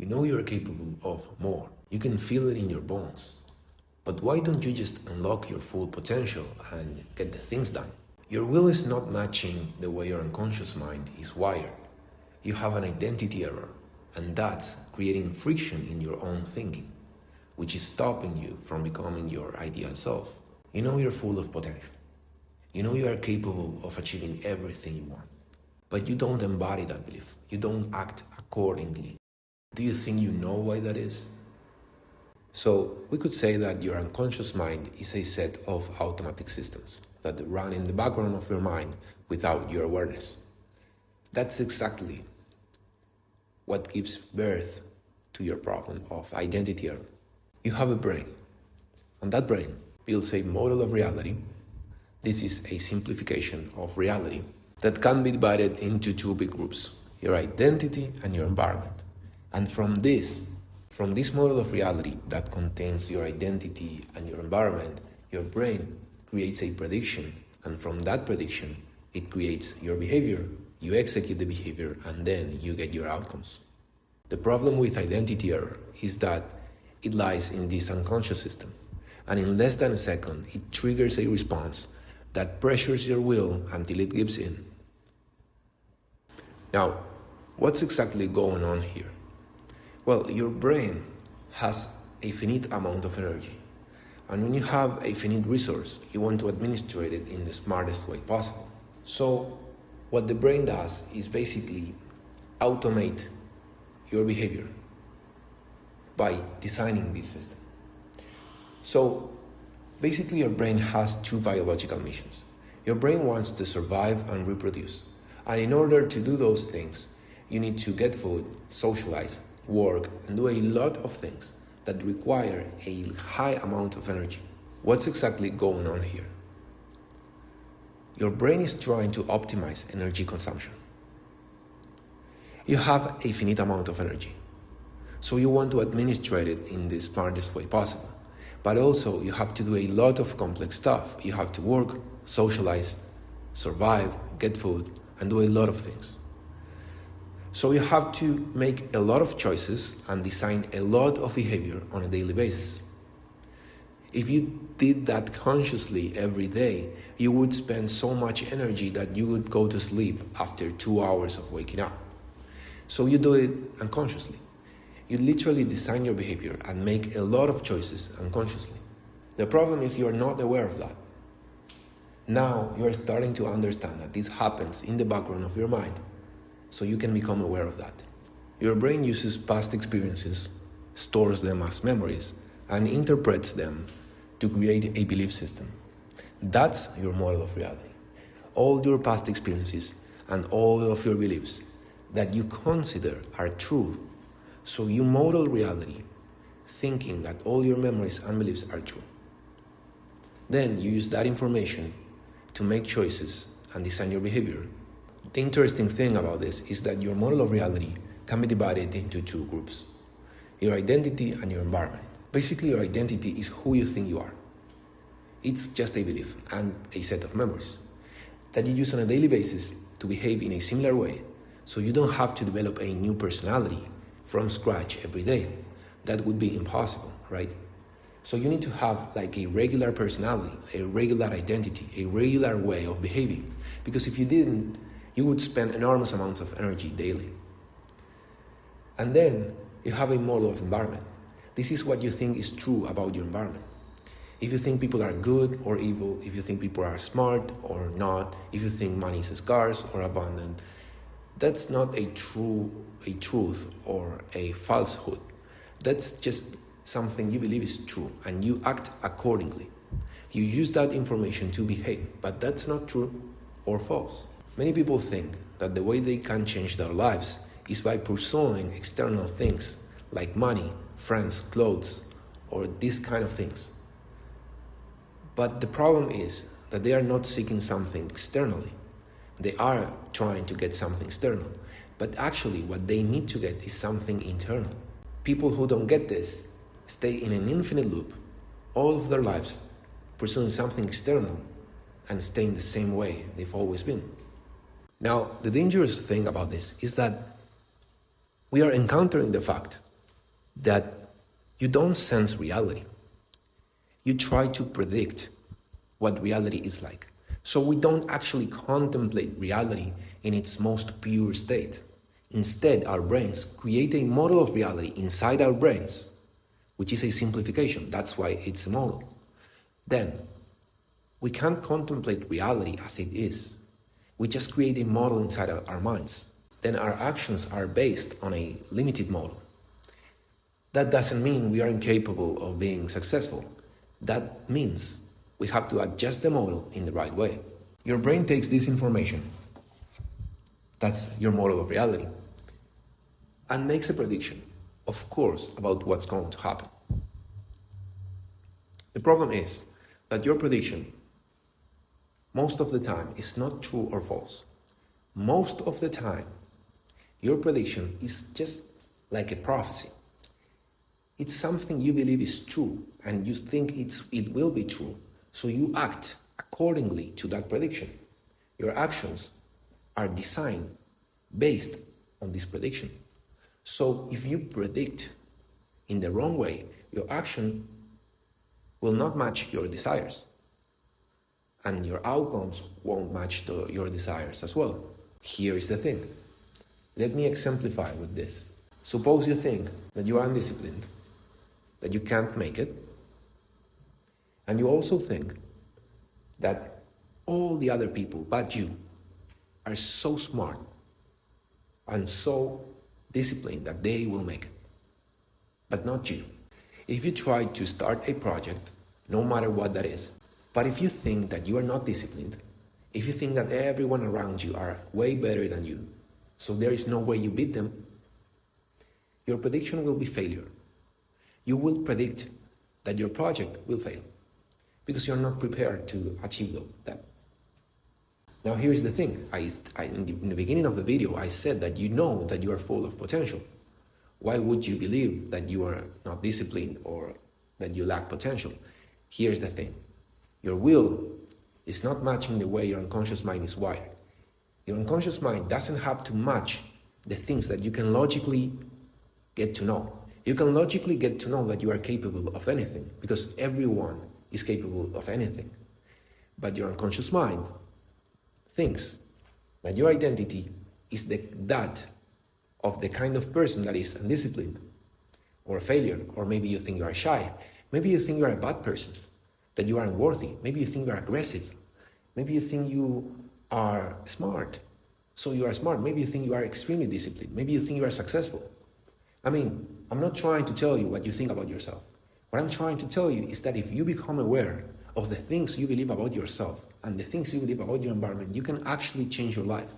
You know you're capable of more. You can feel it in your bones. But why don't you just unlock your full potential and get the things done? Your will is not matching the way your unconscious mind is wired. You have an identity error, and that's creating friction in your own thinking, which is stopping you from becoming your ideal self. You know you're full of potential. You know you are capable of achieving everything you want. But you don't embody that belief. You don't act accordingly. Do you think you know why that is? So we could say that your unconscious mind is a set of automatic systems that run in the background of your mind without your awareness. That's exactly what gives birth to your problem of identity error. You have a brain, and that brain builds a model of reality. This is a simplification of reality that can be divided into two big groups, your identity and your environment. And from this model of reality that contains your identity and your environment, your brain creates a prediction, and from that prediction, it creates your behavior. You execute the behavior, and then you get your outcomes. The problem with identity error is that it lies in this unconscious system, and in less than a second, it triggers a response that pressures your will until it gives in. Now, what's exactly going on here? Well, your brain has a finite amount of energy. And when you have a finite resource, you want to administrate it in the smartest way possible. So what the brain does is basically automate your behavior by designing this system. So basically your brain has two biological missions. Your brain wants to survive and reproduce. And in order to do those things, you need to get food, socialize, work, and do a lot of things that require a high amount of energy. What's exactly going on here? Your brain is trying to optimize energy consumption. You have a finite amount of energy, so you want to administrate it in the smartest way possible. But also you have to do a lot of complex stuff. You have to work, socialize, survive, get food, and do a lot of things. So you have to make a lot of choices and design a lot of behavior on a daily basis. If you did that consciously every day, you would spend so much energy that you would go to sleep after 2 hours of waking up. So you do it unconsciously. You literally design your behavior and make a lot of choices unconsciously. The problem is you are not aware of that. Now you are starting to understand that this happens in the background of your mind, so you can become aware of that. Your brain uses past experiences, stores them as memories, and interprets them to create a belief system. That's your model of reality. All your past experiences and all of your beliefs that you consider are true. So you model reality, thinking that all your memories and beliefs are true. Then you use that information to make choices and design your behavior. The interesting thing about this is that your model of reality can be divided into two groups: your identity and your environment. Basically, your identity is who you think you are. It's just a belief and a set of memories that you use on a daily basis to behave in a similar way, so you don't have to develop a new personality from scratch every day. That would be impossible, right? So you need to have like a regular personality, a regular identity, a regular way of behaving, because if you didn't, you would spend enormous amounts of energy daily. And then you have a model of environment. This is what you think is true about your environment. If you think people are good or evil, if you think people are smart or not, if you think money is scarce or abundant, that's not a truth or a falsehood. That's just something you believe is true, and you act accordingly. You use that information to behave, but that's not true or false. Many people think that the way they can change their lives is by pursuing external things like money, friends, clothes, or these kind of things. But the problem is that they are not seeking something externally. They are trying to get something external, but actually what they need to get is something internal. People who don't get this stay in an infinite loop all of their lives, pursuing something external and staying the same way they've always been. Now, the dangerous thing about this is that we are encountering the fact that you don't sense reality. You try to predict what reality is like. So we don't actually contemplate reality in its most pure state. Instead, our brains create a model of reality inside our brains, which is a simplification. That's why it's a model. Then, we can't contemplate reality as it is. We just create a model inside our minds. Then our actions are based on a limited model. That doesn't mean we are incapable of being successful. That means we have to adjust the model in the right way. Your brain takes this information, that's your model of reality, and makes a prediction, of course, about what's going to happen. The problem is that your prediction, most of the time, is not true or false. Most of the time, your prediction is just like a prophecy. It's something you believe is true and you think it will be true, so you act accordingly to that prediction. Your actions are designed based on this prediction. So if you predict in the wrong way, your action will not match your desires, and your outcomes won't match your desires as well. Here is the thing. Let me exemplify with this. Suppose you think that you are undisciplined, that you can't make it, and you also think that all the other people but you are so smart and so disciplined that they will make it, but not you. If you try to start a project, no matter what that is, but if you think that you are not disciplined, if you think that everyone around you are way better than you, so there is no way you beat them, your prediction will be failure. You will predict that your project will fail because you're not prepared to achieve that. Now here's the thing. In the beginning of the video, I said that you know that you are full of potential. Why would you believe that you are not disciplined or that you lack potential? Here's the thing. Your will is not matching the way your unconscious mind is wired. Your unconscious mind doesn't have to match the things that you can logically get to know. You can logically get to know that you are capable of anything because everyone is capable of anything. But your unconscious mind thinks that your identity is that of the kind of person that is undisciplined or a failure, or maybe you think you are shy. Maybe you think you are a bad person, that you are unworthy. Maybe you think you are aggressive. Maybe you think you are smart, so you are smart. Maybe you think you are extremely disciplined. Maybe you think you are successful. I'm not trying to tell you what you think about yourself. What I'm trying to tell you is that if you become aware of the things you believe about yourself and the things you believe about your environment, you can actually change your life.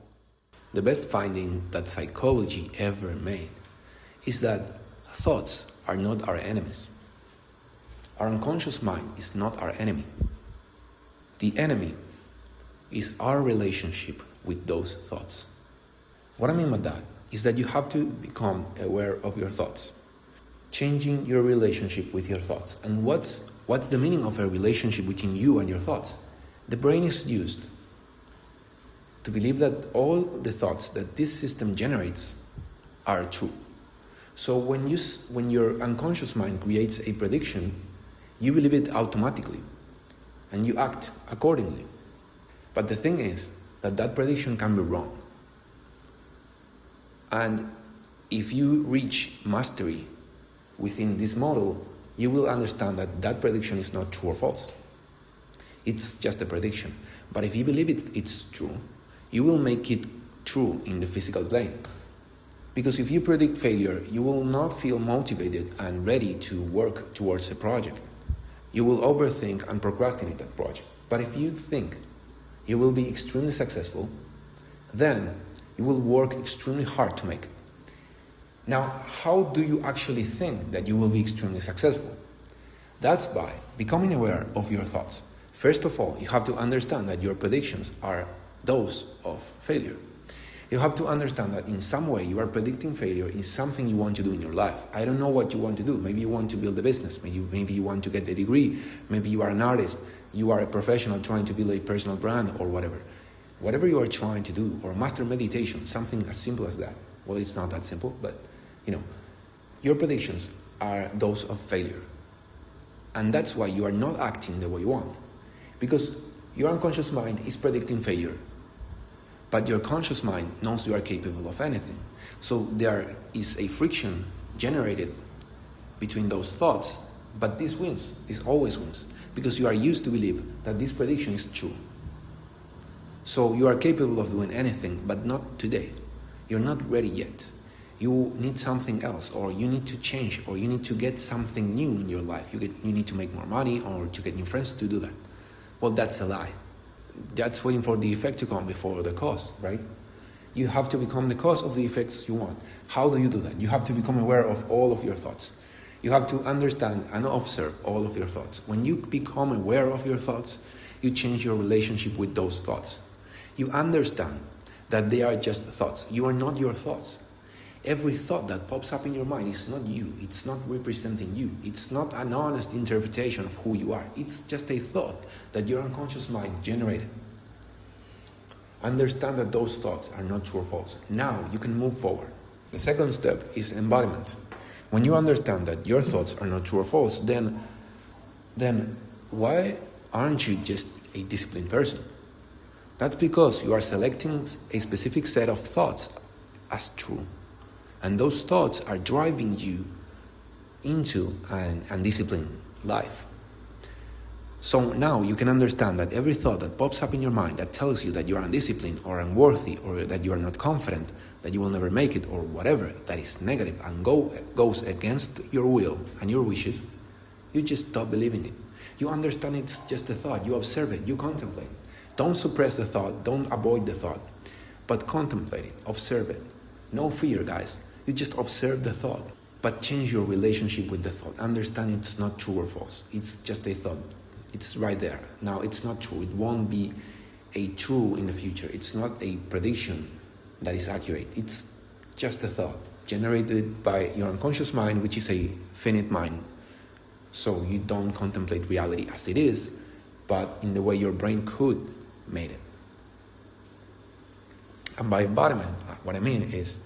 The best finding that psychology ever made is that thoughts are not our enemies. Our unconscious mind is not our enemy. The enemy is our relationship with those thoughts. What I mean by that is that you have to become aware of your thoughts, changing your relationship with your thoughts. And what's the meaning of a relationship between you and your thoughts? The brain is used to believe that all the thoughts that this system generates are true. So when your unconscious mind creates a prediction, you believe it automatically and you act accordingly. But the thing is that prediction can be wrong. And if you reach mastery within this model, you will understand that prediction is not true or false. It's just a prediction. But if you believe it's true, you will make it true in the physical plane. Because if you predict failure, you will not feel motivated and ready to work towards a project. You will overthink and procrastinate that project. But if you think you will be extremely successful, then you will work extremely hard to make it. Now, how do you actually think that you will be extremely successful? That's by becoming aware of your thoughts. First of all, you have to understand that your predictions are those of failure. You have to understand that in some way you are predicting failure in something you want to do in your life. I don't know what you want to do. Maybe you want to build a business. Maybe you want to get a degree. Maybe you are an artist. You are a professional trying to build a personal brand or whatever. Whatever you are trying to do, or master meditation, something as simple as that. Well, it's not that simple, but your predictions are those of failure. And that's why you are not acting the way you want. Because your unconscious mind is predicting failure. But your conscious mind knows you are capable of anything. So there is a friction generated between those thoughts. But this wins. This always wins. Because you are used to believe that this prediction is true. So you are capable of doing anything, but not today. You're not ready yet. You need something else, or you need to change, or you need to get something new in your life. You need to make more money, or to get new friends to do that. Well, that's a lie. That's waiting for the effect to come before the cause, right? You have to become the cause of the effects you want. How do you do that? You have to become aware of all of your thoughts. You have to understand and observe all of your thoughts. When you become aware of your thoughts, you change your relationship with those thoughts. You understand that they are just thoughts. You are not your thoughts. Every thought that pops up in your mind is not you. It's not representing you. It's not an honest interpretation of who you are. It's just a thought that your unconscious mind generated. Understand that those thoughts are not true or false. Now you can move forward. The second step is embodiment. When you understand that your thoughts are not true or false, then why aren't you just a disciplined person? That's because you are selecting a specific set of thoughts as true. And those thoughts are driving you into an undisciplined life. So now you can understand that every thought that pops up in your mind that tells you that you are undisciplined or unworthy or that you are not confident, that you will never make it or whatever that is negative and goes against your will and your wishes, you just stop believing it. You understand it's just a thought. You observe it. You contemplate. Don't suppress the thought. Don't avoid the thought. But contemplate it. Observe it. No fear, guys. You just observe the thought. But change your relationship with the thought. Understand it's not true or false. It's just a thought. It's right there. Now, it's not true. It won't be a true in the future. It's not a prediction that is accurate. It's just a thought generated by your unconscious mind, which is a finite mind. So you don't contemplate reality as it is, but in the way your brain could make it. And by embodiment, what I mean is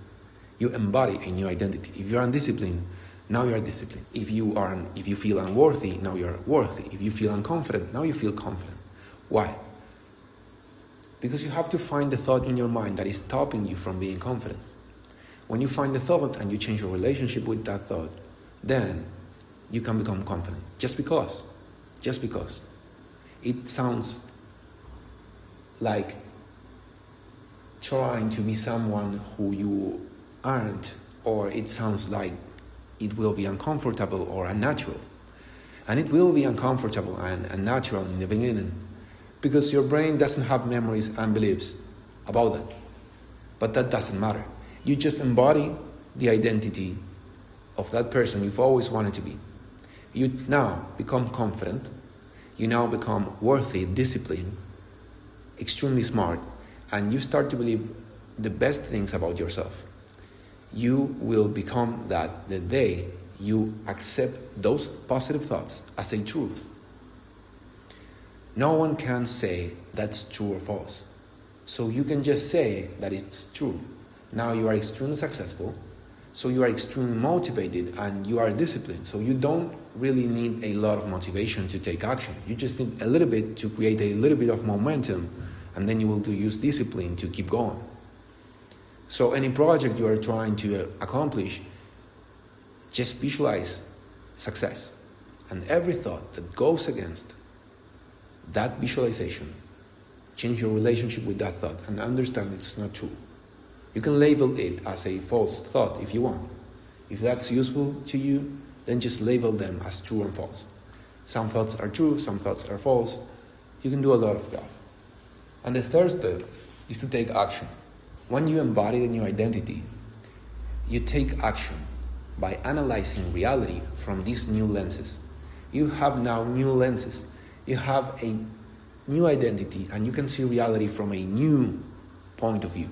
you embody a new identity. If you're undisciplined, now you're disciplined. If you feel unworthy, now you're worthy. If you feel unconfident, now you feel confident. Why? Because you have to find the thought in your mind that is stopping you from being confident. When you find the thought and you change your relationship with that thought, then you can become confident. Just because. It sounds like trying to be someone who you aren't, or it sounds like it will be uncomfortable or unnatural. And it will be uncomfortable and unnatural in the beginning because your brain doesn't have memories and beliefs about that. But that doesn't matter. You just embody the identity of that person you've always wanted to be. You now become confident. You now become worthy, disciplined, extremely smart, and you start to believe the best things about yourself. You will become that the day you accept those positive thoughts as a truth. No one can say that's true or false. So you can just say that it's true. Now you are extremely successful, so you are extremely motivated and you are disciplined. So you don't really need a lot of motivation to take action. You just need a little bit to create a little bit of momentum, and then you will use discipline to keep going. So any project you are trying to accomplish, just visualize success. And every thought that goes against that visualization, change your relationship with that thought and understand it's not true. You can label it as a false thought if you want. If that's useful to you, then just label them as true and false. Some thoughts are true, some thoughts are false. You can do a lot of stuff. And the third step is to take action. When you embody a new identity, you take action by analyzing reality from these new lenses. You have now new lenses. You have a new identity and you can see reality from a new point of view.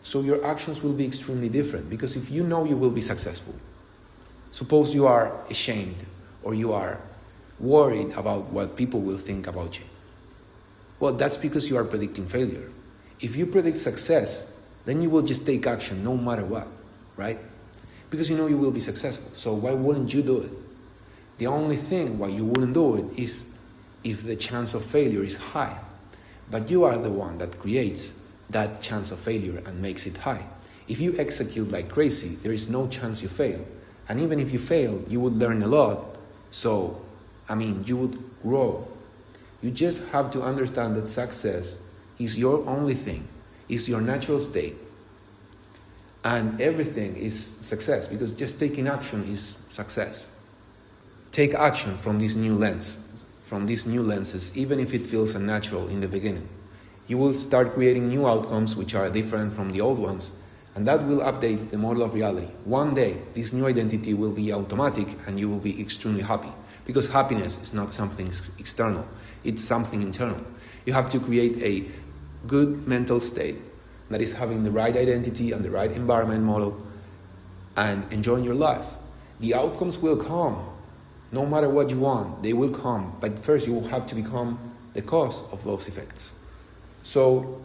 So your actions will be extremely different because if you know you will be successful, suppose you are ashamed or you are worried about what people will think about you. Well, that's because you are predicting failure. If you predict success, then you will just take action no matter what, right? because you know you will be successful. So why wouldn't you do it? The only thing why you wouldn't do it is if the chance of failure is high. But you are the one that creates that chance of failure and makes it high. If you execute like crazy, there is no chance you fail. And even if you fail, you would learn a lot. So, you would grow. You just have to understand that success is your only thing, is your natural state. And everything is success, because just taking action is success. Take action from this new lens, from these new lenses, even if it feels unnatural in the beginning. You will start creating new outcomes which are different from the old ones, and that will update the model of reality. One day, this new identity will be automatic and you will be extremely happy, because happiness is not something external, it's something internal. You have to create a good mental state that is having the right identity and the right environment model and enjoying your life. The outcomes will come. No matter what you want, they will come. But first you will have to become the cause of those effects. So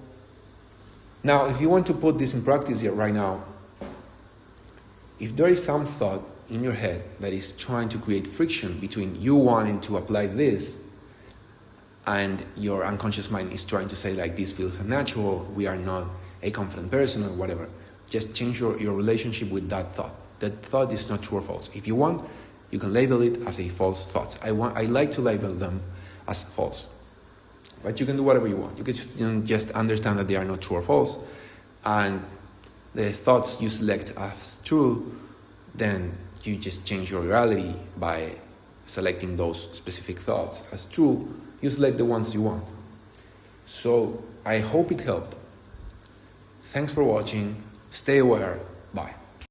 now if you want to put this in practice here right now, if there is some thought in your head that is trying to create friction between you wanting to apply this and your unconscious mind is trying to say like this feels unnatural, we are not a confident person or whatever, just change your relationship with that thought. That thought is not true or false. If you want, you can label it as a false thought. I like to label them as false. But you can do whatever you want. You can just understand that they are not true or false. And the thoughts you select as true, then you just change your reality by selecting those specific thoughts as true. You select the ones you want. So I hope it helped. Thanks for watching. Stay aware. Bye.